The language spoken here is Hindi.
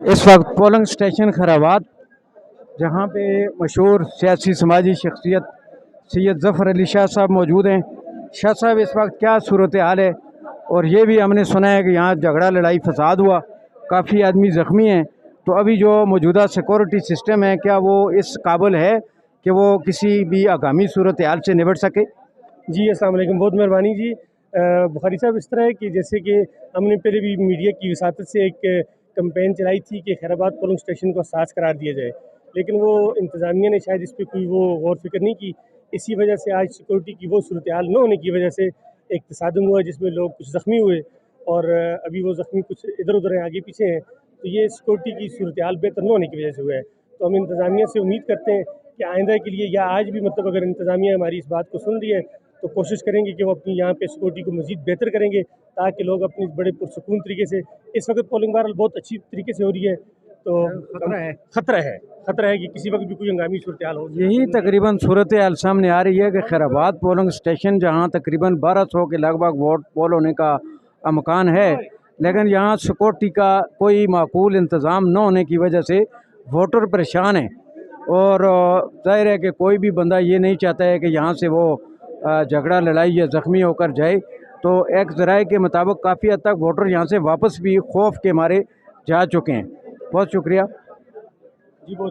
इस वक्त पोलिंग स्टेशन खैराबाद, जहाँ पे मशहूर सियासी समाजी शख्सियत सैयद ज़फ़र अली शाह साहब मौजूद हैं। शाह साहब, इस वक्त क्या सूरत हाल है? और ये भी हमने सुना है कि यहाँ झगड़ा लड़ाई फसाद हुआ, काफ़ी आदमी ज़ख्मी हैं। तो अभी जो मौजूदा सिक्योरिटी सिस्टम है, क्या वो इस काबिल है कि वो किसी भी आगामी सूरत हाल से निपट सके? जी, अस्सलाम वालेकुम, बहुत मेहरबानी जी। बुखारी साहब, इस तरह है कि जैसे कि हमने पहले भी मीडिया की वसातत से एक कैंपेन चलाई थी कि खैराबाद पोलिंग स्टेशन को साज करार दिया जाए, लेकिन वो इंतज़ामिया ने शायद इस पर कोई वो गौर फिक्र नहीं की। इसी वजह से आज सिक्योरिटी की वो सूरत हाल न होने की वजह से एक तसादम हुआ जिसमें लोग कुछ ज़ख्मी हुए, और अभी वो ज़ख्मी कुछ इधर उधर हैं, आगे पीछे हैं। तो ये सिक्योरिटी की सूरत हाल बेहतर न होने की वजह से हुआ है। तो हम इंतज़ामिया से उम्मीद करते हैं कि आइंदा के लिए, या आज भी मतलब अगर इंतज़ामिया हमारी इस बात को सुन रही है, तो कोशिश करेंगे कि वो अपनी यहाँ पे सिक्योरिटी को मज़ीद बेहतर करेंगे, ताकि लोग अपनी बड़े पुरसकून तरीके से, इस वक्त पोलिंग बहरहाल बहुत अच्छी तरीके से हो रही है। तो खतरा है कि किसी वक्त भी कोई हंगामी सूरत हाल हो। यही तकरीबन सूरत हाल सामने आ रही है कि खैराबाद पोलिंग स्टेशन, जहाँ तकरीबन 1200 के लगभग वोट पोल होने का अमकान है, लेकिन यहाँ सिक्योरिटी का कोई माकूल इंतज़ाम न होने की वजह से वोटर परेशान हैं। और जाहिर है कि कोई भी बंदा ये नहीं चाहता है कि यहाँ से वो झगड़ा लड़ाई या ज़ख्मी होकर जाए। तो एक ज़राए के मुताबिक काफ़ी हद तक वोटर यहाँ से वापस भी खौफ के मारे जा चुके हैं। बहुत शुक्रिया। जी, बहुत